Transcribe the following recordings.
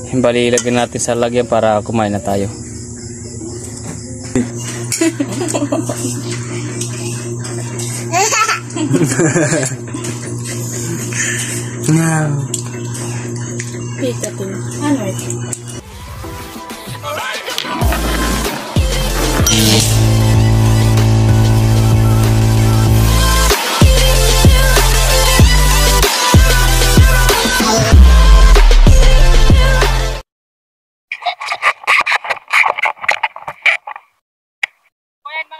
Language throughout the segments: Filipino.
Bali, ilagay natin sa lagyan para kumain na tayo. Mga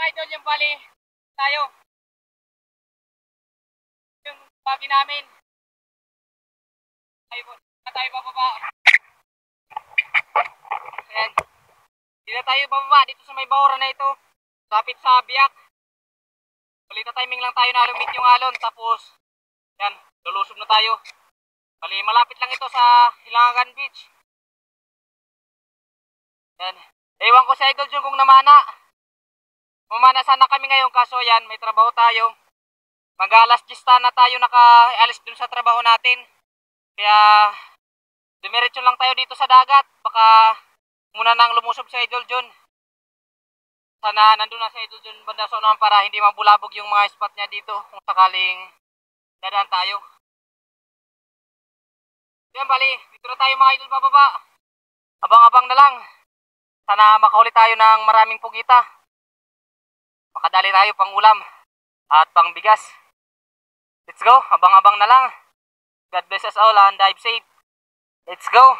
idol, yung bali tayo yung babi namin tayo bababa. Ayan, hindi na tayo bababa dito sa may bahura na ito, lapit sa biyak. Balita timing lang tayo na lumit yung alon, tapos yan, lulusob na tayo. Bali malapit lang ito sa Hilangan Beach. Yan, ewan ko sa idol dyan kung Mamana sana kami ngayon, kaso yan, may trabaho tayo. Mag-alas 10 na tayo naka-alis dun sa trabaho natin. Kaya dumiretso lang tayo dito sa dagat. Baka muna nang lumusob sa Idol John. Sana nandun na sa Idol John banda sa unahan para hindi mabulabog yung mga spot niya dito kung sakaling dadaan tayo. Yan bali, dito na tayo mga idol bababa. Abang-abang na lang. Sana makahuli tayo ng maraming pugita. Makadali tayo pang ulam at pang bigas. Let's go, abang-abang na lang. God bless us all and dive safe. Let's go.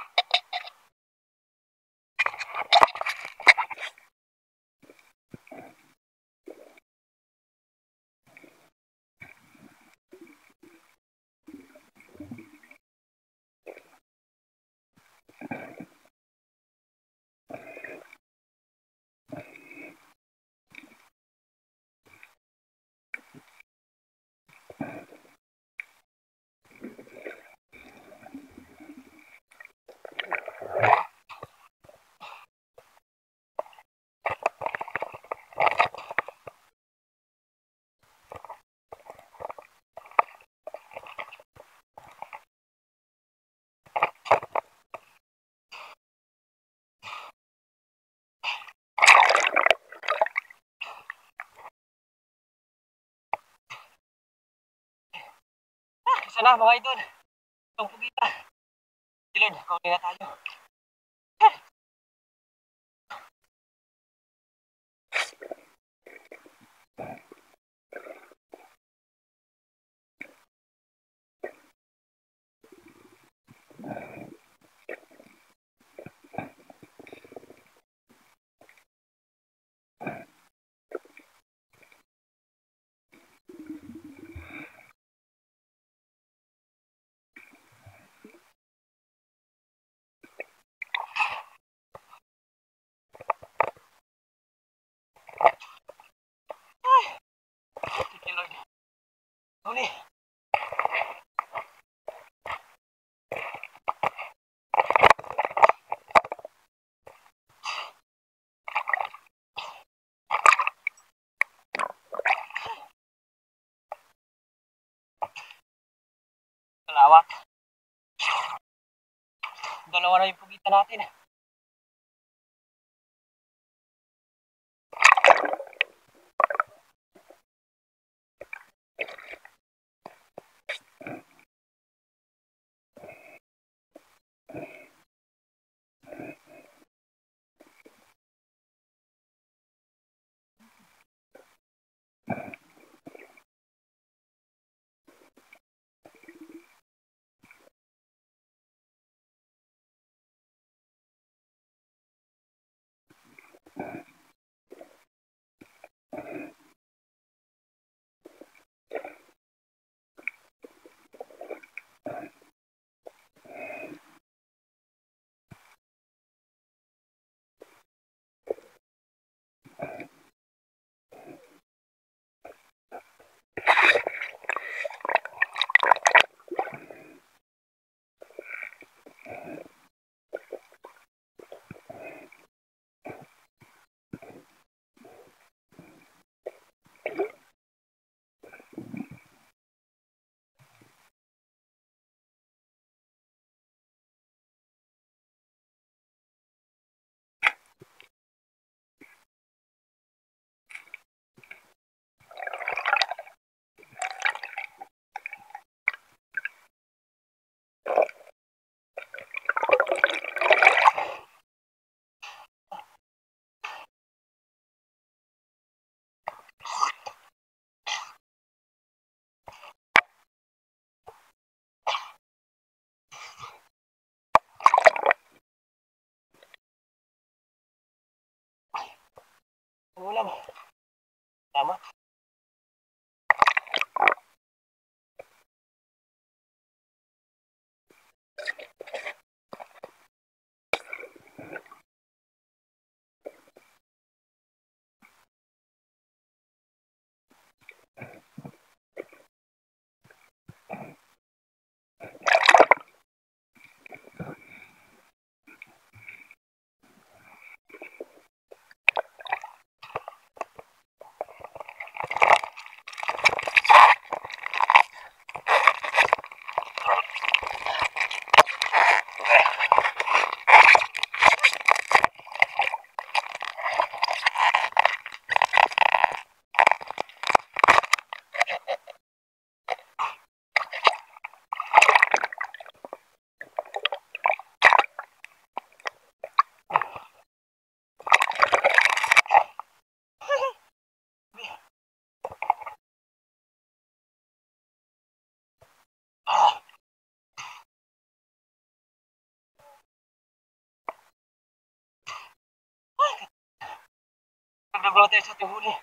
Isa na mga idol. Itong pugita. Silid, kauli na tayo. Huli. Salawat. Dalawa na yung pugita natin. lang. Tama. Nagdabalo tayo sa ating huli.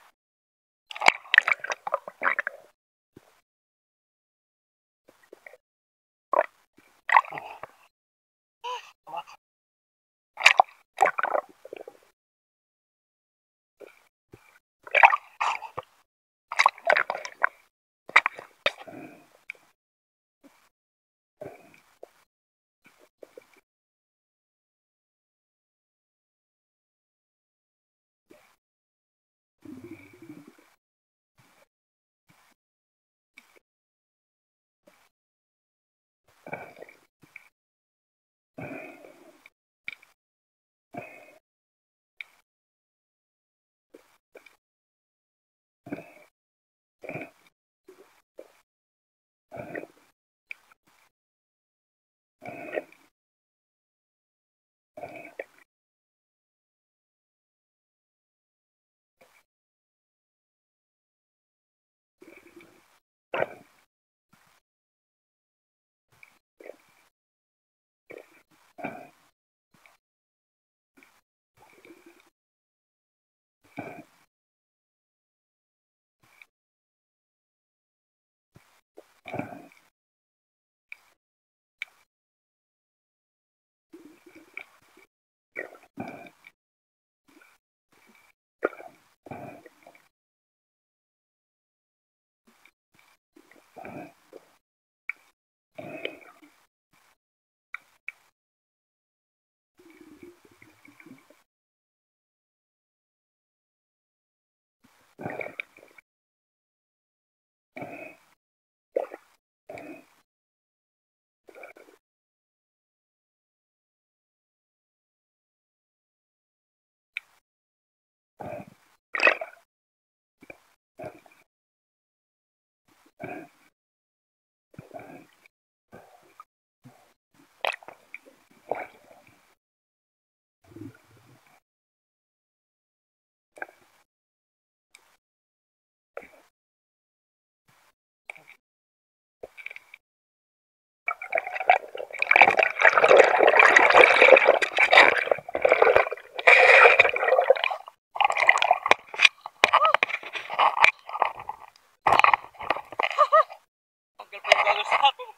Tanggal pa yung galo sa atin.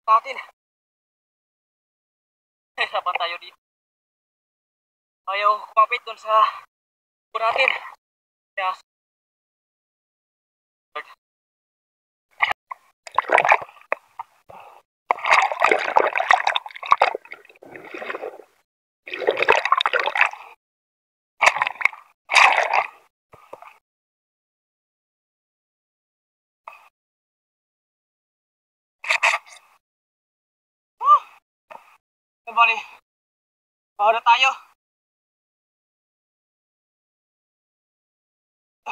Natin. Saban tayo dito. Ayaw kumapit doon sa upo natin. Kaya bali, bawa na tayo.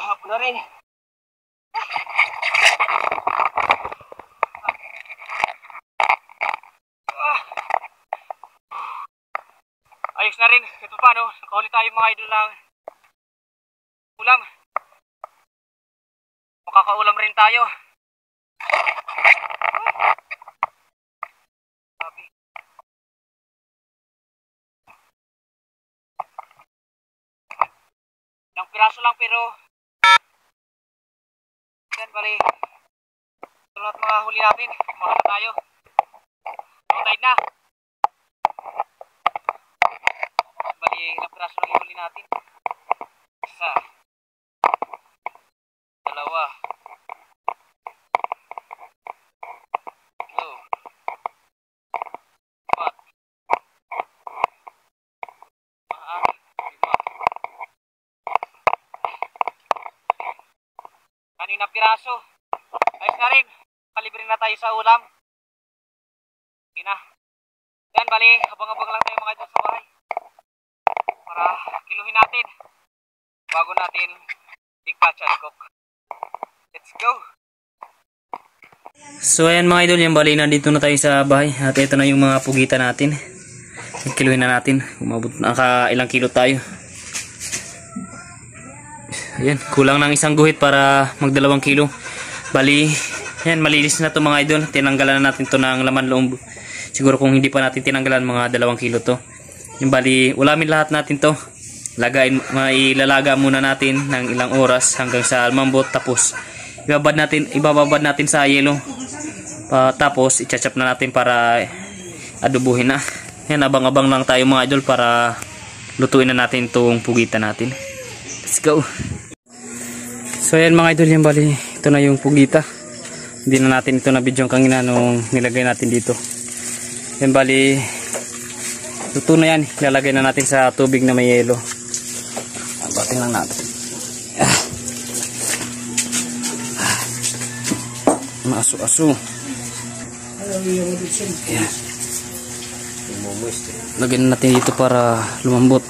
Hapon na rin. Ayos na rin. Ito pa, no? Nakahuli tayo mga idol ng ulam. Makakaulam rin tayo. Sabi. Ilang piraso lang pero yan, bali. Ito lahat mga huli natin. Kumakas na tayo. Tide na. Bali, ilang piraso lang yung huli natin. Isa. Dalawa. Tatlo. Apat. Lima. Kanina piraso. Ayos na rin. Kalibre na tayo sa ulam. Sige na. Yan, bali. Abang-abang lang tayo mga idol sa bahay. Para kiluhin natin. Bago natin i-catch and cook. Let's go! So ayan mga idol, yung bali na dito na tayo sa bahay. At ito na yung mga pugita natin. Kiluhin na natin. Umabot na ilang kilo tayo. Ayan, kulang ng isang guhit para mag-2 kilo. Bali, ayan, malinis na to mga idol. Tinanggalan na natin to ng laman loob. Siguro kung hindi pa natin tinanggalan, mga 2 kilo to. Yung bali, ulamin lahat natin to. Mailalaga muna natin ng ilang oras hanggang sa lumambot. Tapos, ibababad natin sa yelo. Tapos, i-chop na natin para adubuhin na. Yan, abang-abang lang tayo mga idol para lutuin na natin itong pugita natin. Let's go! So ayan mga idol, yan bali, ito na yung pugita. Hindi na natin ito na video kanina nung nilagay natin dito. Yan bali, luto na yan. Ilalagay na natin sa tubig na may yelo. Batin lang natin. Maaso-aso. Yan. Lagyan natin dito para lumambot.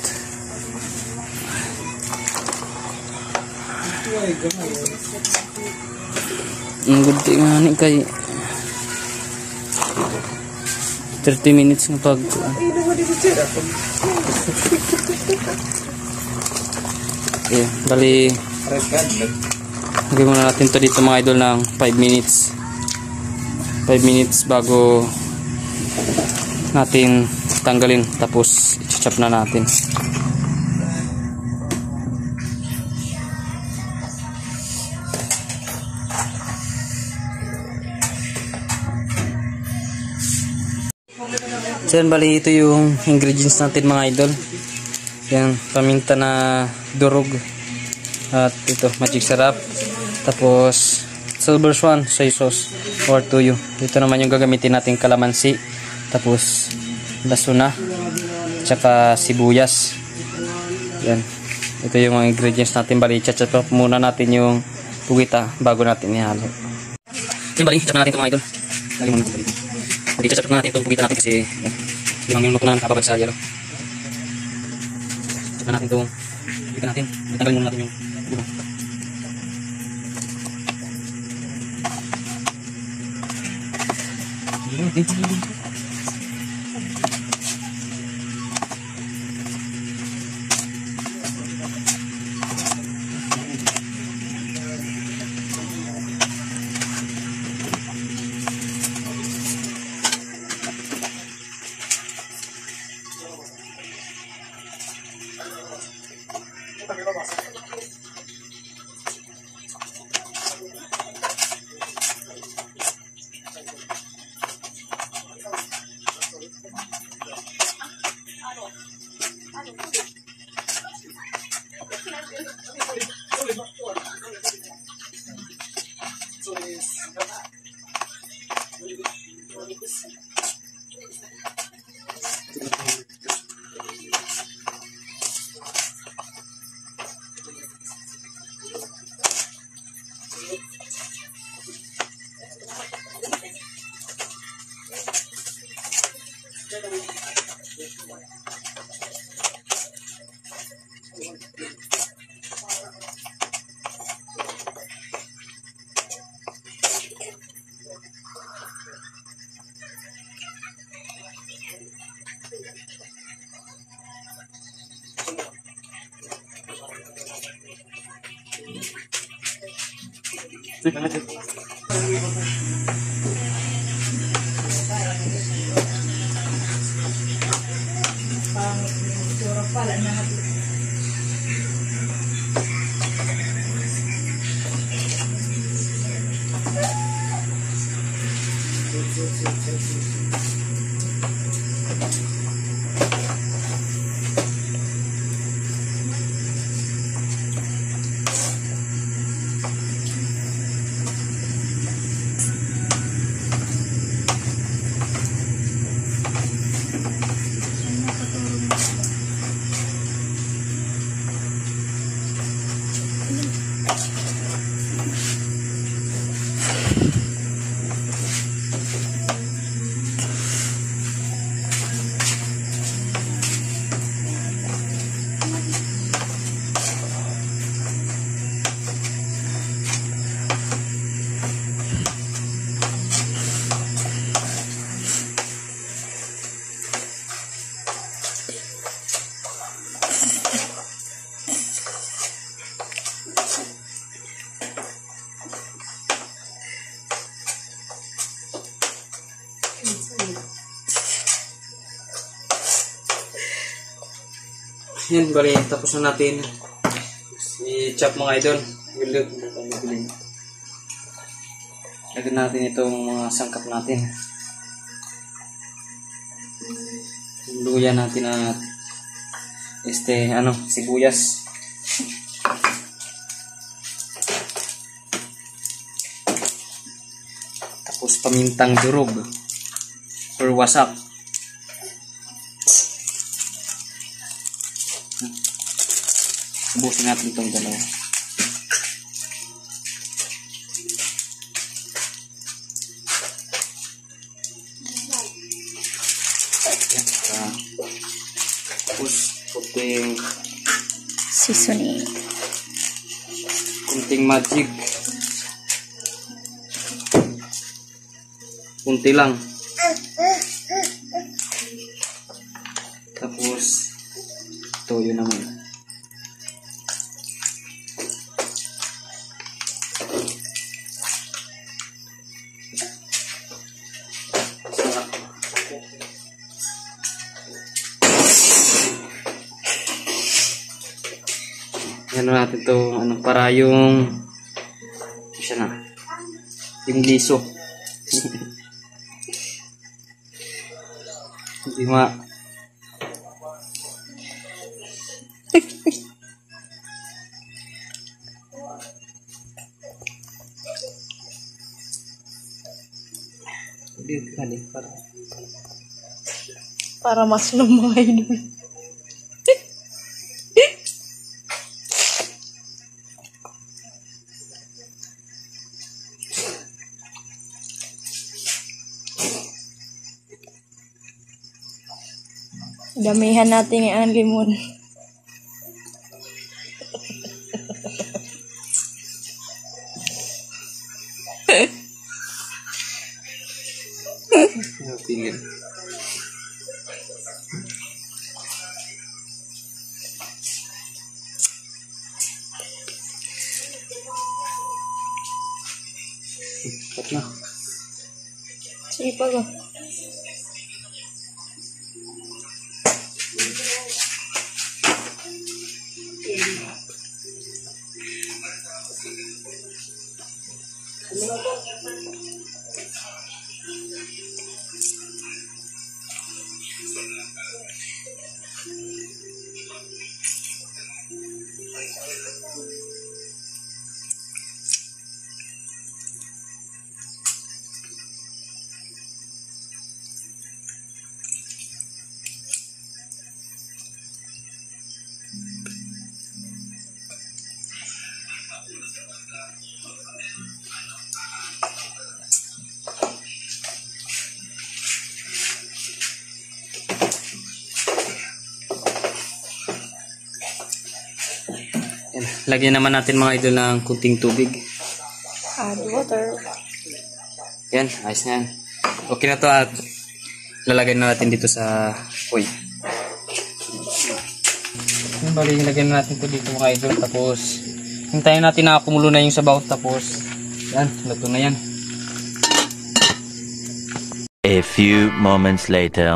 Ang gudi nga ni kay 30 minutes ng pag yeah, bali lagyan muna natin to dito mga idol ng 5 minutes bago natin tanggalin, tapos i-chop na natin. So yan, bali ito yung ingredients natin mga idol. Yan, paminta na durog. At ito, magic syrup. Tapos, silver swan, soy sauce, or tuyo. Ito naman yung gagamitin natin kalamansi. Tapos, lasuna. Tsaka sibuyas. Yan. Ito yung mga ingredients natin. Bali, chachap muna natin yung pugita bago natin ihalo. Yan, bali, chachap natin ito mga idol. Lagi muna natin. Chachap natin itong pugita natin kasi 5 minuto na nakababad sa yelo. Chachap natin itong pugita natin. Tanggalin muna natin yung ulo. Yan, bali, tapos na natin i-chop mga idol. Lagyan natin itong mga sangkap natin. Luya natin at sibuyas. Tapos pamintang durog or wasak. Ubusin natin itong dalawa. Yan. Tapos kunting seasoning. Kunting magic. Kunti lang. Tapos toyo naman. Yan natin to para yung yung liso. Hindi para mas lumay dun. Damihan natin ang limon. Tingin. Na. Sige pa ba? Lagyan naman natin mga idol ng kunting tubig. Add water. Yan, ayos na yan. Okay na to at lalagyan na natin dito sa oy. Yan, bali lagyan natin to dito mga idol. Tapos hintayin natin na kumulo na yung sabaw. Tapos Yan, luto na yan. A few moments later.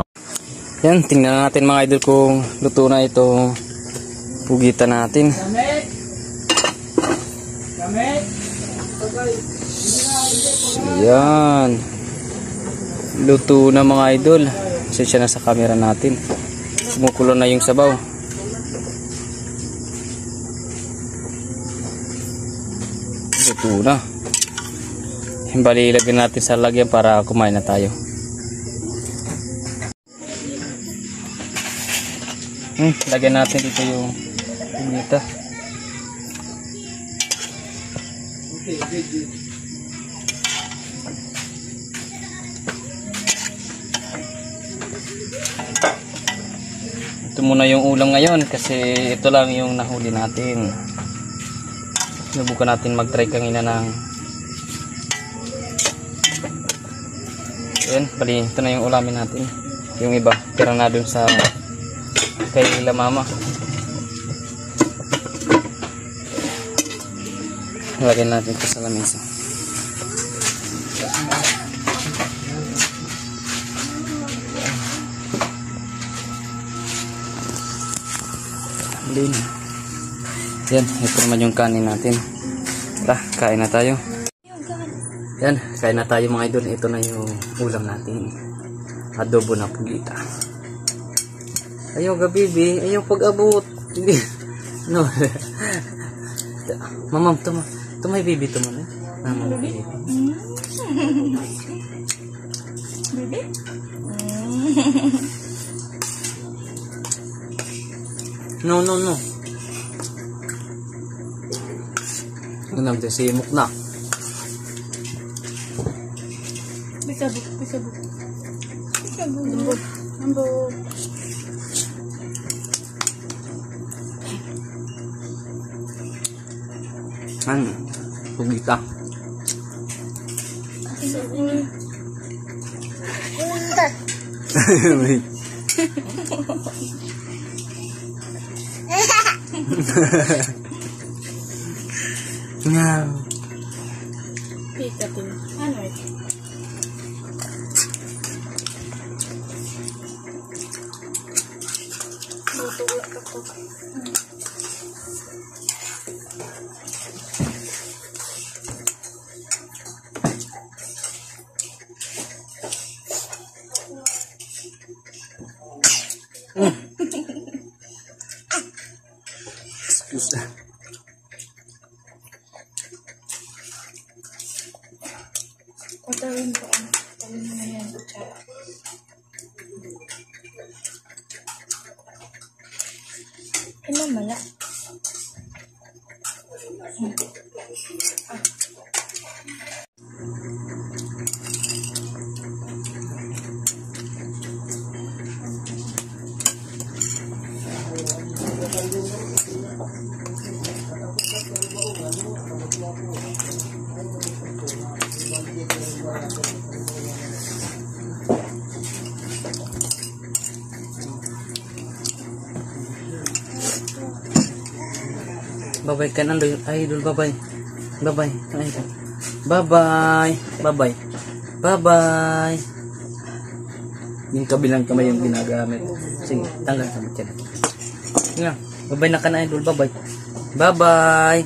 Yan, tingnan natin mga idol kung luto na ito pugitan natin. Yan. Luto na mga idol. Sensya na sa camera natin. Kumukulo na yung sabaw. Luto na. Bali, ilagyan natin sa lagyan para kumain na tayo. Lagyan natin dito yung pinita. Ito muna yung ulam ngayon kasi ito lang yung nahuli natin. Subukan natin mag-try kanina ng yan, bali ito na yung ulamin natin. Yung iba, tira na dun sa kay La Mama. Lagyan natin ito sa lamesa. Yan, ito naman yung kanin natin. Tara, kain na tayo. Yan, kain na tayo mga idol. Ito na yung ulam natin. Adobo na pugita. Ayaw ga baby, ayaw pag-abot. Hindi. No. Mamam, tumay baby tuman eh. Mamam baby. Baby? No. Ano simok na. Bisabog. Lambot. Pugita. Nga. Pikatin. Ano ito? Excuse. Patawin ko. Patawin mo na yan. Kutsara. Ilan mala? Bye-bye kan idol, bye-bye. Bye-bye kan idol. Bye-bye. Bye-bye. Bye-bye. Yung kabilang kamay yung ginagamit. Sige, tanggal sa mutyan. Nga, bye-bye na kan idol, bye-bye. Bye-bye.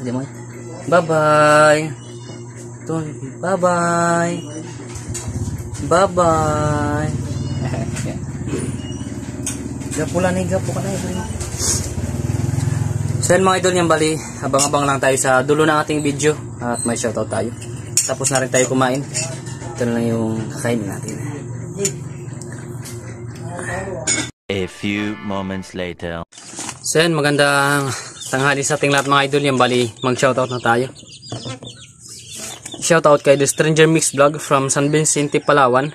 Adi mo. Bye-bye. Bye-bye. Bye-bye. Gapulan ni gapo ka na idol. So yan mga idol, yung bali, abang-abang lang tayo sa dulo ng ating video at may shoutout tayo. Tapos na rin tayo kumain. Ito na lang yung kakainin natin. A few moments later. So yan, magandang tanghali sa ating lahat mga idol. Yung bali, mag-shoutout na tayo. Shoutout kay The Stranger Mix Vlog from San Vicente, Palawan.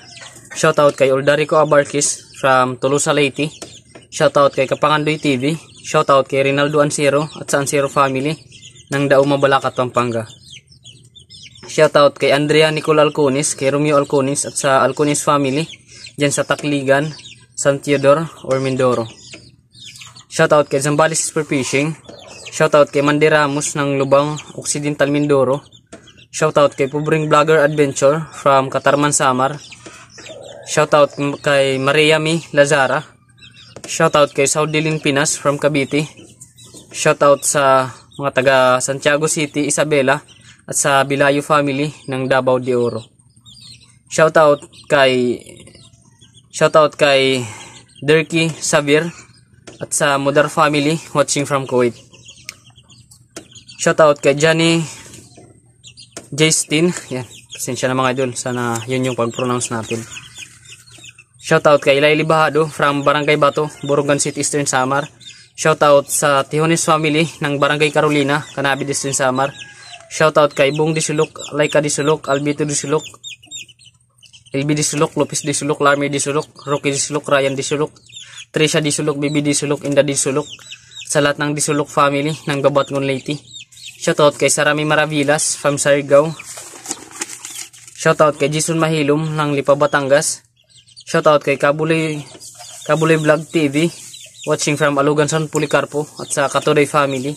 Shoutout kay Oldarico Abarquis from Tolosa, Leyte. Shoutout kay Kapangandoy TV. Shoutout kay Rinaldo Ansiro at sa Ansiro family ng Dauma, Balacat, Pampanga. Shoutout kay Andrea Nicole Alconis, kay Romeo Alconis at sa Alconis family dyan sa Tacligan, San Theodore or Mindoro. Shoutout kay Zambales Spear Fishing. Shoutout kay Mandy Ramos ng Lubang, Occidental, Mindoro. Shoutout kay Pubring Vlogger Adventure from Katarman, Samar. Shoutout kay Maria Mi Lazara. Shoutout kay Saudilin Pinas from Cavite. Shoutout sa mga taga Santiago City, Isabela at sa Bilayo family ng Davao de Oro. Shoutout kay Derky Xavier at sa Mudar family watching from Kuwait. Shoutout kay Johnny Justin. Yan, pasensya na mga idol, sana yun yung pag-pronounce natin. Shoutout kay Laili Bahado from Barangay Bato, Borongan City, Eastern Samar. Shoutout sa Tijones family ng Barangay Carolina, Canabi, Eastern Samar. Shoutout kay Bong Disulok, Laika Disulok, Albito Disulok, LB Disulok, Lopez Disulok, Larmy Disulok, Rocky Disulok, Ryan Disulok, Trisha Disulok, Bibi Disulok, Inda Disulok, sa lahat ng Disulok family ng Babatngon Leyte. Shoutout kay Sarami Maravillas from Sarigao. Shoutout kay Jason Mahilom ng Lipa, Batangas. Shoutout kay Kabuloy Vlog TV watching from Aluganson, Policarpo at sa Katoday family.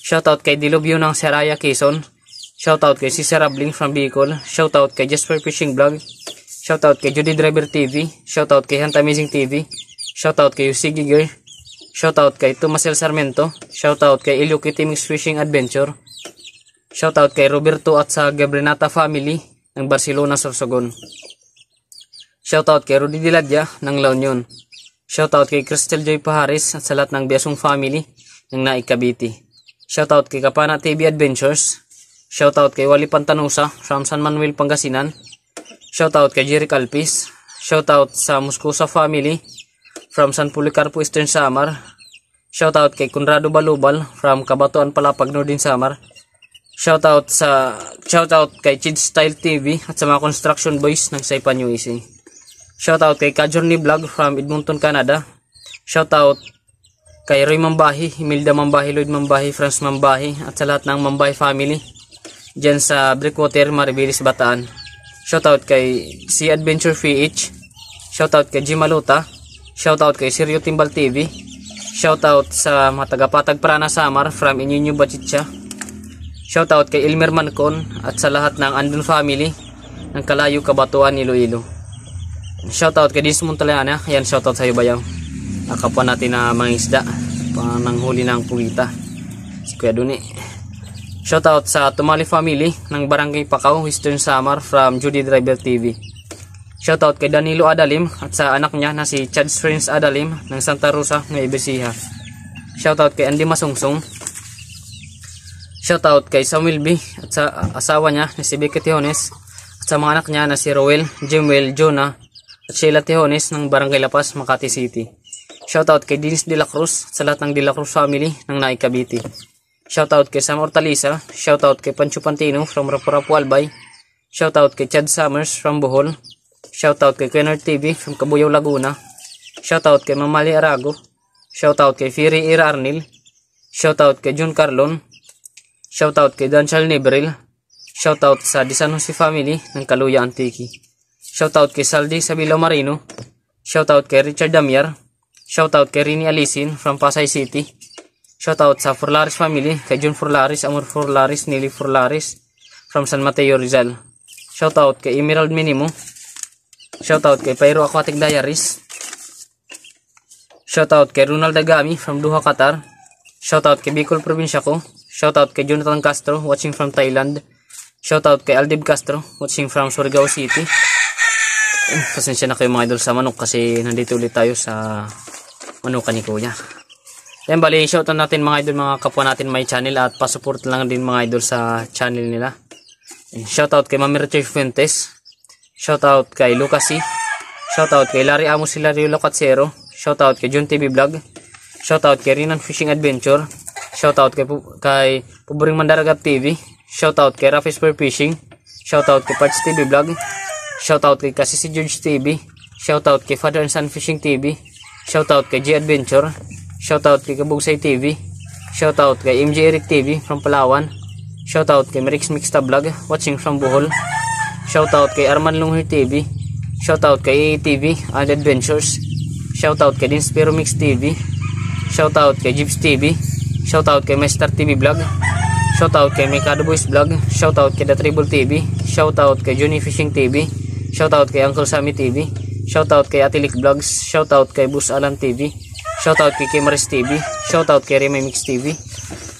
Shoutout kay Dilobio ng Seraya, Quezon. Shoutout kay Cesar Abling from Bicol. Shoutout kay Jasper Fishing Vlog. Shoutout kay Judy Driver TV. Shoutout kay Hunt Amazing TV. Shoutout kay Usigi Gear. Shoutout kay Tomasel Sarmento. Shoutout kay Ilyo Kitty Mix Fishing Adventure. Shoutout kay Roberto at sa Gabrenata family ng Barcelona, Sorsogon. Shoutout kay Rudy Diladya ng La Union. Shoutout kay Crystal Joy Pahares at sa lahat ng Biasong family ng Naik, Cavite. Shoutout kay Kapana TV Adventures. Shoutout kay Wally Pantanusa from San Manuel, Pangasinan. Shoutout kay Jerry Calpis. Shoutout sa Muscosa family from San Policarpo, Eastern Samar. Shoutout kay Conrado Balubal from Cabatuan, Palapag, Northern Samar. Shoutout kay Chid Style TV at sa mga construction boys ng Saipan, USA. Shoutout kay Kajorni Vlog from Edmonton, Canada. Shoutout kay Roy Mambahi, Imelda Mambahi, Lloyd Mambahi, Franz Mambahi at sa lahat ng Mambahi family dyan sa Breakwater, Maribelis, Bataan. Shoutout kay Si Adventure PH. Shoutout kay Jim Maluta. Shoutout kay Sergio Timbal TV. Shoutout sa mga taga-Patag Prana, Samar from Inyinyo, Bachitcha. Shoutout kay Elmer Mancon at sa lahat ng Andon family ng Kalayo, Kabatuan, Iloilo. Shoutout kay Dins Montaliana. Yan, shoutout sa iyo bayaw. Kapwa natin na mga isda pananghuli ng pugita, si Kuya Duni. Shoutout sa Tumali family ng Barangay Pacao, Western Samar from Judy Driver TV. Shoutout kay Danilo Adalim at sa anak niya na si Chad Friends Adalim ng Santa Rosa, Nueva Ecija. Shoutout kay Andy Masungsong. Shoutout kay Samuel B at sa asawa niya na si Becky Tijones at sa mga anak niya na si Roel, Jimwell, Jonah at Sheila Tijones ng Barangay Lapas, Makati City. Shoutout kay Dennis De La Cruz at sa lahat ng De La Cruz family ng Naik, Cavite. Shoutout kay Sam Hortaliza. Shoutout kay Pancho Pantino from Rapu-Rapu, Albay. Shoutout kay Chad Summers from Bohol. Shoutout kay Quener TV from Cabuyao, Laguna. Shoutout kay Mamali Arago. Shoutout kay Firi Ira Arnil. Shoutout kay John Carlon. Shoutout kay Danchal Nebril. Shoutout sa Di San Jose family ng Kaluya, Antique. Shoutout kay Saldi Sabilo Marino. Shoutout kay Richard Damiar. Shoutout kay Rini Alisin from Pasay City. Shoutout sa Furlaris family kay John Furlaris, Amor Furlaris, Nili Furlaris from San Mateo, Rizal. Shoutout kay Emerald Minimo. Shoutout kay Pyro Aquatic Diaries. Shoutout kay Ronald Dagami from Doha, Qatar. Shoutout kay Bicol Provincia ko. Shoutout kay Jonathan Castro watching from Thailand. Shoutout kay Aldib Castro watching from Surigao City. Pasensya na kayo mga idol sa manok kasi nandito ulit tayo sa manukan ni Kuya. Yan, bali shoutout natin mga idol, mga kapwa natin may channel at pasupport lang din mga idol sa channel nila. Shoutout kay Mami Richard Fuentes. Shoutout kay Lucas C. Shoutout kay Larry Amos Hilario Locatsero. Shoutout kay John TV Vlog. Shoutout kay Rinan Fishing Adventure. Shoutout kay Puburing Mandaragap TV. Shoutout kay Rafi Spur Fishing. Shoutout kay Parts TV Vlog. Shoutout kay Kasisi George TV. Shoutout kay Father and Son Fishing TV. Shoutout kay G Adventure. Shoutout kay Kabugsay TV. Shoutout kay MJ Eric TV from Palawan. Shoutout kay Merix Mixta Vlog watching from Bohol. Shoutout kay Arman Lunghir TV. Shoutout kay ATV and Adventures. Shoutout kay Dinspero Mix TV. Shoutout kay Jeeps TV. Shoutout kay Master TV Vlog. Shoutout kay Mikado Boys Vlog. Shoutout kay The Tribal TV. Shoutout kay Johnny Fishing TV. Shoutout kay Uncle Sammy TV. Shoutout kay Atilik Vlogs. Shoutout kay Bus Alan TV. Shoutout kay Kimaris TV. Shoutout kay Remix TV.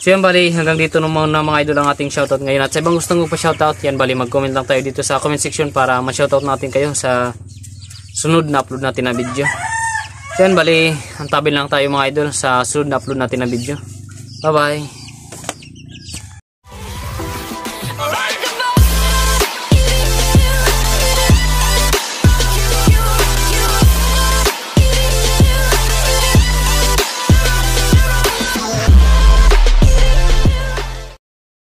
So yan bali, hanggang dito naman na mga idol ang ating shoutout ngayon. At sa ibang gustong pa-shoutout, yan bali, mag-comment lang tayo dito sa comment section para ma-shoutout natin kayo sa sunod na upload natin na video. So yan bali, antabil lang tayo mga idol sa sunod na upload natin na video. Bye bye!